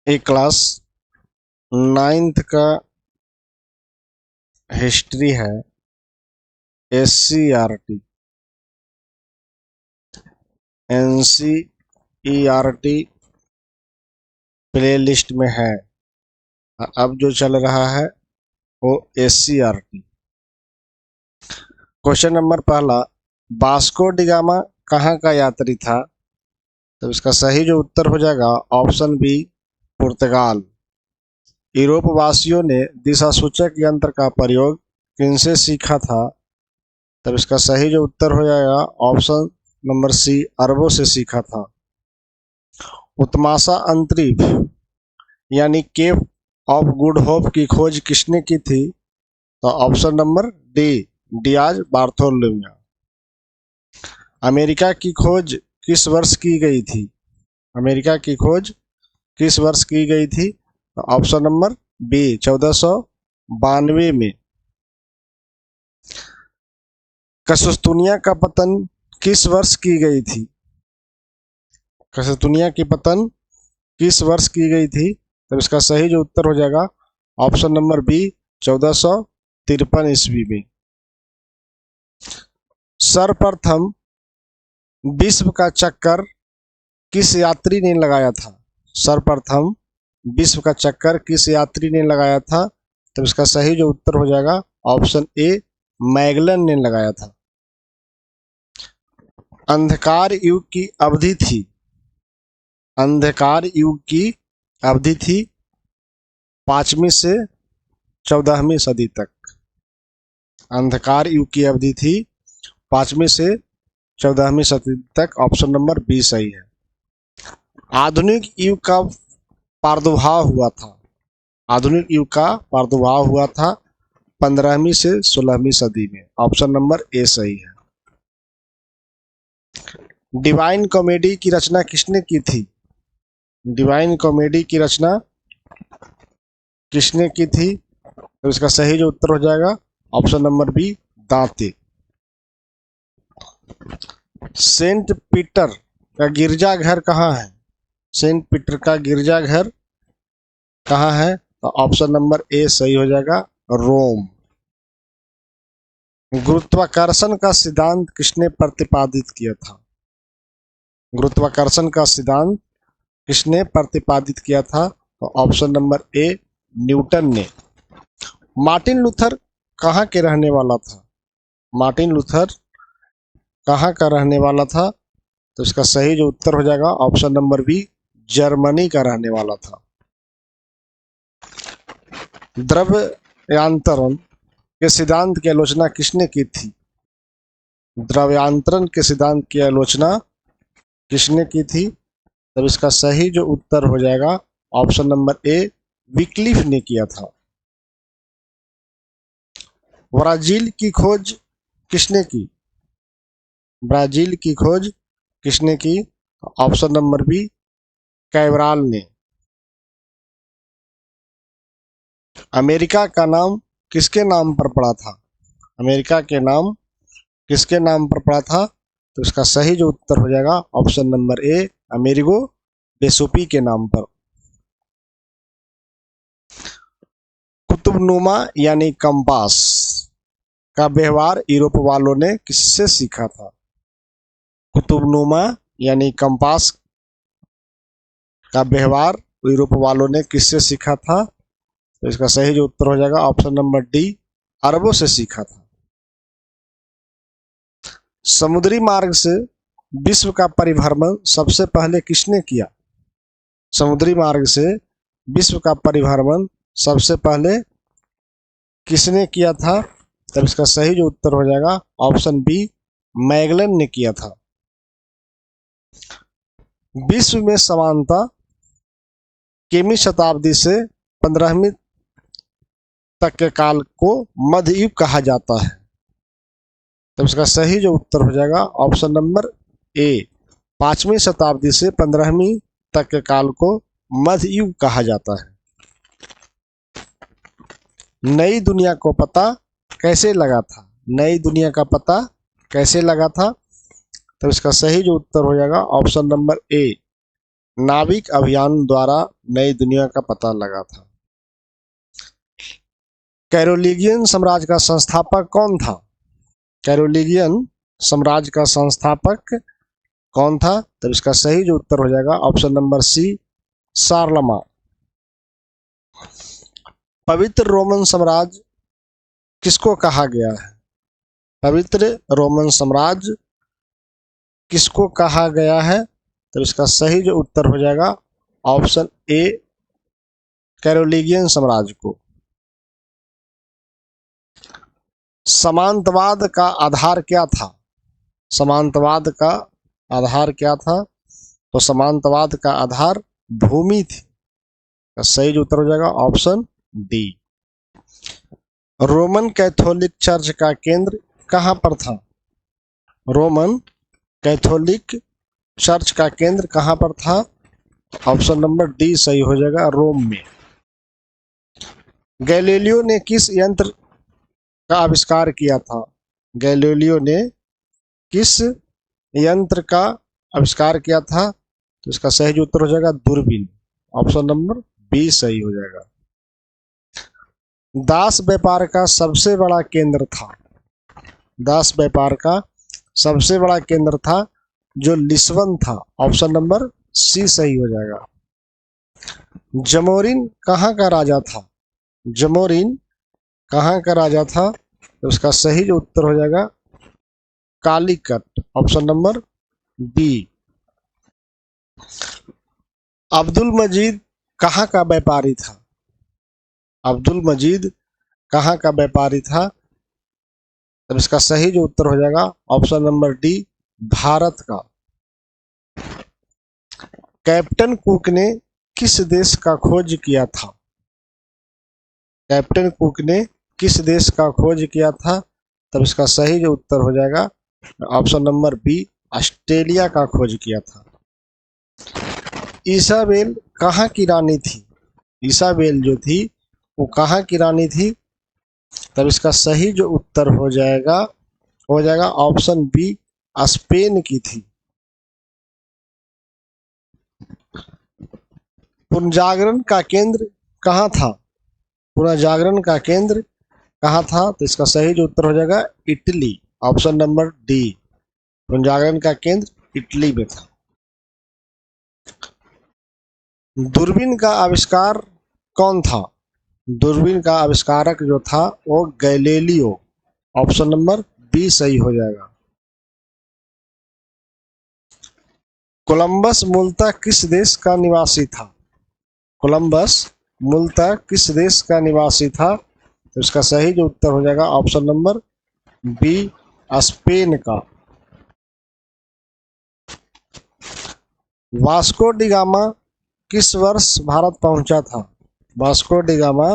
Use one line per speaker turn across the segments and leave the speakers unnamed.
एक class 9th का history है। SCERT NCERT प्ले लिस्ट में है। अब जो चल रहा है वो SCERT। क्वेश्चन नंबर पहला, वास्को डी गामा कहाँ का यात्री था? तो इसका सही जो उत्तर हो जाएगा ऑप्शन बी, पुर्तगाल। यूरोप वासियों ने दिशा सूचक यंत्र का प्रयोग किनसे सीखा था? तब इसका सही जो उत्तर हो जाएगा ऑप्शन नंबर सी, अरबों से सीखा था। उत्तमाशा अंतरिक्ष यानी केप ऑफ गुड होप की खोज किसने की थी? तो option number D, Diaz Bartholomew. America की खोज किस वर्ष की गई थी? अमेरिका की खोज किस वर्ष की गई थी? तो ऑप्शन नंबर बी, 1492 में। कसुस्तुनिया का पतन किस वर्ष की गई थी? कसुस्तुनिया की पतन किस वर्ष की गई थी? तब इसका सही जो उत्तर हो जाएगा ऑप्शन नंबर बी, 1453 ईस्वी में। सर्वप्रथम विश्व का चक्कर किस यात्री ने लगाया था? सर्वप्रथम विश्व का चक्कर किस यात्री ने लगाया था? तब इसका सही जो उत्तर हो जाएगा ऑप्शन ए, मैगलन ने लगाया था। अंधकार युग की अवधि थी। अंधकार युग की अवधि थी 5वीं से 14वीं सदी तक। अंधकार युग की अवधि थी 5वीं से 14वीं सदी तक। ऑप्शन नंबर बी सही है। आधुनिक युग का प्रादुर्भाव हुआ था। आधुनिक युग का प्रादुर्भाव हुआ था 15वीं से 16वीं सदी में। ऑप्शन नंबर ए सही है। डिवाइन कॉमेडी की रचना किसने की थी? डिवाइन कॉमेडी की रचना किसने की थी? तो इसका सही जो उत्तर हो जाएगा ऑप्शन नंबर बी, दांते। सेंट पीटर का गिरजाघर कहाँ है? सेंट पीटर का गिरजाघर कहाँ है? तो ऑप्शन नंबर ए सही हो जाएगा, रोम। गुरुत्वाकर्षण का सिद्धांत किसने प्रतिपादित किया था? गुरुत्वाकर्षण का सिद्धांत किसने प्रतिपादित किया था? तो ऑप्शन नंबर ए, न्यूटन ने। मार्टिन लूथर कहाँ के रहने वाला था? मार्टिन लूथर कहाँ का रहने वाला था? तो इसका सही जो उत्तर हो जाएगा ऑप्शन नंबर बी, जर्मनी का रहने वाला था। द्रव्यांतरण के सिद्धांत की आलोचना किसने की थी? द्रव्यांतरण के सिद्धांत की आलोचना किसने की थी? तब इसका सही जो उत्तर हो जाएगा ऑप्शन नंबर ए, विक्लिफ ने किया था। ब्राजील की खोज किसने की? ब्राजील की खोज किसने की? ऑप्शन नंबर बी, कैब्राल ने। अमेरिका का नाम किसके नाम पर पड़ा था? अमेरिका के नाम किसके नाम पर पड़ा था? तो इसका सही जो उत्तर हो जाएगा ऑप्शन नंबर ए, अमेरिगो वेसुपी के नाम पर। कुतुबनुमा यानी कंपास का व्यवहार यूरोप वालों ने किससे सीखा था? कुतुबनुमा यानी कंपास का व्यवहार यूरोप वालों ने किससे सीखा था? तो इसका सही जो उत्तर हो जाएगा ऑप्शन नंबर डी, अरबों से सीखा था। समुद्री मार्ग से विश्व का परिभ्रमण सबसे पहले किसने किया? समुद्री मार्ग से विश्व का परिभ्रमण सबसे पहले किसने किया था? तब इसका सही जो उत्तर हो जाएगा ऑप्शन बी, मैगलन ने किया था। विश्व में समानता किमी शताब्दी से 15वीं तक के काल को मध्य युग कहा जाता है? तब इसका सही जो उत्तर हो जाएगा ऑप्शन नंबर ए, 5वीं शताब्दी से 15वीं तक के काल को मध्य युग कहा जाता है। नई दुनिया को पता कैसे लगा था? नई दुनिया का पता कैसे लगा था? तो इसका सही जो उत्तर हो जाएगा ऑप्शन नंबर ए, नाविक अभियान द्वारा नई दुनिया का पता लगा था? कैरोलिंगियन साम्राज्य का संस्थापक कौन था? कैरोलिंगियन साम्राज्य का संस्थापक कौन था? तब इसका सही जो उत्तर हो जाएगा ऑप्शन नंबर सी, शार्लमा। पवित्र रोमन साम्राज्य किसको कहा गया है? पवित्र रोमन साम्राज्य किसको कहा गया है? तो इसका सही जो उत्तर हो जाएगा ऑप्शन ए, कैरोलिंगियन साम्राज्य को। सामंतवाद का आधार क्या था? सामंतवाद का आधार क्या था? तो सामंतवाद का आधार भूमि थी। सही जो उत्तर हो जाएगा option D. Roman Catholic church का केंद्र कहां पर था? रोमन कैथोलिक चर्च का केंद्र कहां पर था? ऑप्शन नंबर डी सही हो जाएगा, रोम में। गैलीलियो ने किस यंत्र का आविष्कार किया था? गैलीलियो ने किस यंत्र का आविष्कार किया था? तो इसका सही उत्तर हो जाएगा दूरबीन। ऑप्शन नंबर बी सही हो जाएगा। दास व्यापार का सबसे बड़ा केंद्र था? दास व्यापार का सबसे बड़ा केंद्र था जो लिस्बन था। ऑप्शन नंबर सी सही हो जाएगा। जमोरिन कहाँ का राजा था? जमोरिन कहाँ का राजा था? तो उसका सही जो उत्तर हो जाएगा Calicut. Option number B. Abdul Majeed कहाँ का व्यापारी था? अब्दुल मजीद कहाँ का व्यापारी था? तब इसका सही जो उत्तर हो जाएगा ऑप्शन नंबर डी, भारत का। कैप्टन कुक ने किस देश का खोज किया था? कैप्टन कुक ने किस देश का खोज किया था? तब इसका सही जो उत्तर हो जाएगा ऑप्शन नंबर बी, ऑस्ट्रेलिया का खोज किया था। इसाबेल कहाँ की रानी थी? इसाबेल जो थी वो कहाँ की रानी थी? तब इसका सही जो उत्तर हो जाएगा ऑप्शन बी, स्पेन की थी। पुनर्जागरण का केंद्र कहाँ था? पुनर्जागरण का केंद्र कहाँ था? तो इसका सही जो उत्तर हो जाएगा इटली। ऑप्शन नंबर डी, पुनर्जागरण का केंद्र इटली में था। दूरबीन का आविष्कार कौन था? दूरबीन का आविष्कारक जो था वो गैलीलियो। ऑप्शन नंबर बी सही हो जाएगा। कोलंबस मूलतः किस देश का निवासी था? कोलंबस मूलतः किस देश का निवासी था? तो इसका सही जो उत्तर हो जाएगा ऑप्शन नंबर बी, स्पेन का। वास्को डी गामा किस वर्ष भारत पहुंचा था? वास्को डी गामा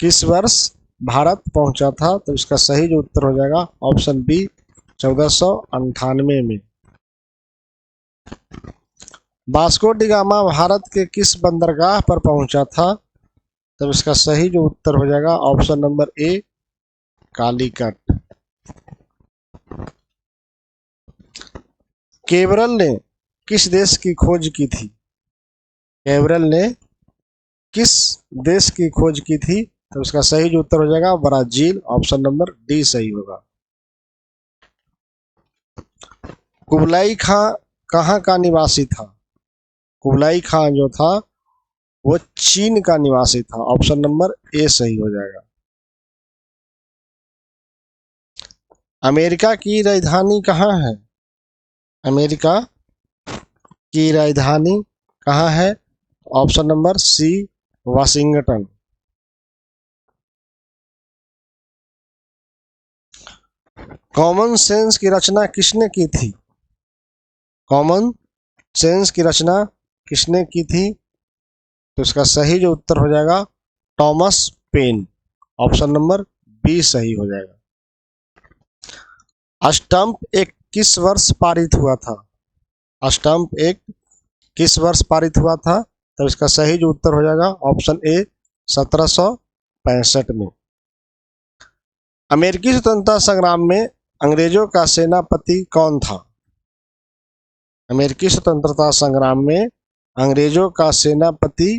किस वर्ष भारत पहुंचा था? तो इसका सही जो उत्तर हो जाएगा ऑप्शन बी, 1498 में। वास्को डी गामा भारत के किस बंदरगाह पर पहुंचा था? तब इसका सही जो उत्तर हो जाएगा ऑप्शन नंबर ए, कालीकट। केबरल ने किस देश की खोज की थी? केबरल ने किस देश की खोज की थी? तो उसका सही जो उत्तर हो जाएगा ब्राजील। ऑप्शन नंबर डी सही होगा। कुबलाई खां कहाँ का निवासी था? कुबलाई खां जो था वो चीन का निवासी था। ऑप्शन नंबर ए सही हो जाएगा। अमेरिका की राजधानी कहाँ है? अमेरिका की राजधानी कहाँ है? Option number C, Washington. Common sense की रचना किसने की थी? कॉमन सेंस की रचना किसने की थी? तो इसका सही जो उत्तर हो जाएगा Thomas Paine. Option number B सही हो जाएगा। स्टंप एक्ट किस वर्ष पारित हुआ था? स्टंप एक्ट किस वर्ष पारित हुआ था? तो इसका सही जो उत्तर हो जाएगा ऑप्शन ए, 1765 में। अमेरिकी स्वतंत्रता संग्राम में अंग्रेजों का सेनापति कौन था? अमेरिकी स्वतंत्रता संग्राम में अंग्रेजों का सेनापति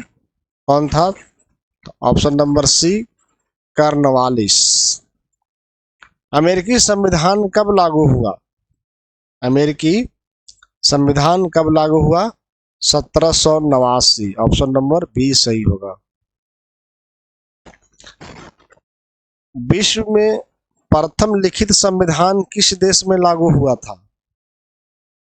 कौन था? तो ऑप्शन नंबर सी, कॉर्नवालिस। अमेरिकी संविधान कब लागू हुआ? अमेरिकी संविधान कब लागू हुआ? 1789। ऑप्शन नंबर बी सही होगा। विश्व में प्रथम लिखित संविधान किस देश में लागू हुआ था?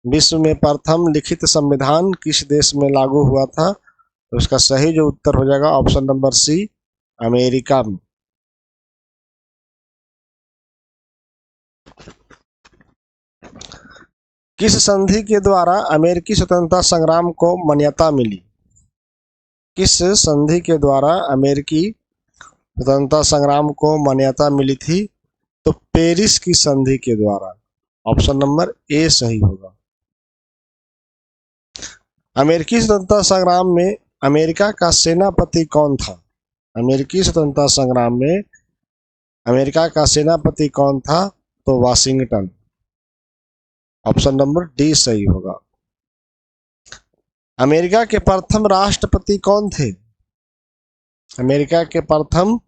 विश्व में प्रथम लिखित संविधान किस देश में लागू हुआ था? तो इसका सही जो उत्तर हो जाएगा ऑप्शन नंबर सी, अमेरिका में। किस संधि के द्वारा अमेरिकी स्वतंत्रता संग्राम को मान्यता मिली? किस संधि के द्वारा अमेरिकी स्वतंत्रता संग्राम को मान्यता मिली थी? तो पेरिस की संधि के द्वारा। ऑप्शन नंबर ए सही होगा। अमेरिकी स्वतंत्रता संग्राम में अमेरिका का सेनापति कौन था? अमेरिकी स्वतंत्रता संग्राम में अमेरिका का सेनापति कौन था? तो वाशिंगटन। ऑप्शन नंबर डी सही होगा। अमेरिका के प्रथम राष्ट्रपति कौन थे? अमेरिका के प्रथम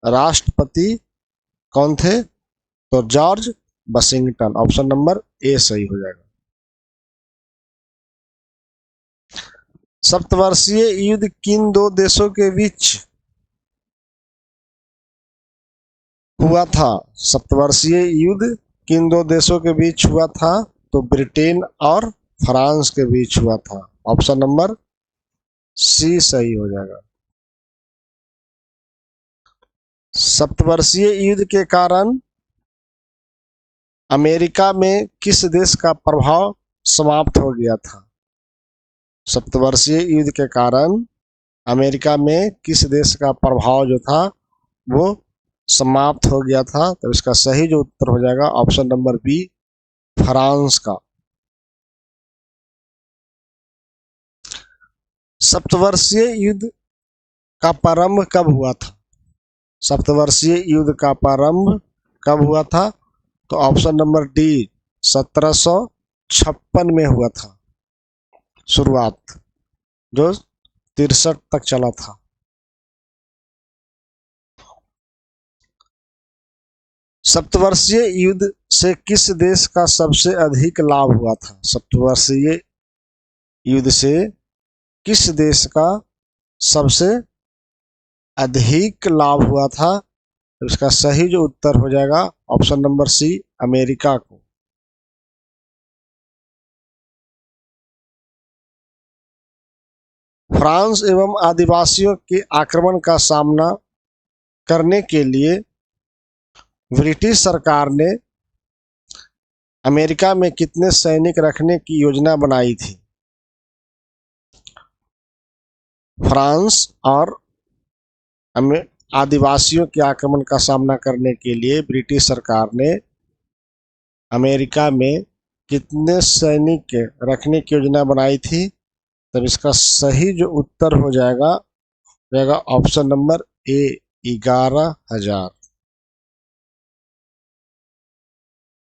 राष्ट्रपति कौन थे? तो George Washington. Option number A सही हो जाएगा। सप्तवर्षीय युद्ध किन दो देशों के बीच हुआ था? सप्तवर्षीय युद्ध किन दो देशों के बीच हुआ था? तो ब्रिटेन और फ्रांस के बीच हुआ था। ऑप्शन नंबर सी सही हो जाएगा। सप्तवर्षीय युद्ध के कारण अमेरिका में किस देश का प्रभाव समाप्त हो गया था? सप्तवर्षीय युद्ध के कारण अमेरिका में किस देश का प्रभाव जो था वो समाप्त हो गया था? तो इसका सही जो उत्तर हो जाएगा ऑप्शन नंबर बी, फ्रांस का। सप्तवर्षीय युद्ध का प्रारंभ कब हुआ था? सप्तवर्षीय युद्ध का प्रारंभ कब हुआ था? तो ऑप्शन नंबर डी, 1756 में हुआ था शुरुआत, जो 63 तक चला था। सप्तवर्षीय युद्ध से किस देश का सबसे अधिक लाभ हुआ था? सप्तवर्षीय युद्ध से किस देश का सबसे अधिक लाभ हुआ था? तो इसका सही जो उत्तर हो जाएगा ऑप्शन नंबर सी, अमेरिका को। फ्रांस एवं आदिवासियों के आक्रमण का सामना करने के लिए ब्रिटिश सरकार ने अमेरिका में कितने सैनिक रखने की योजना बनाई थी? फ्रांस और आदिवासियों के आक्रमण का सामना करने के लिए ब्रिटिश सरकार ने अमेरिका में कितने सैनिक रखने की योजना बनाई थी? तब इसका सही जो उत्तर हो जाएगा ऑप्शन नंबर ए, 11,000।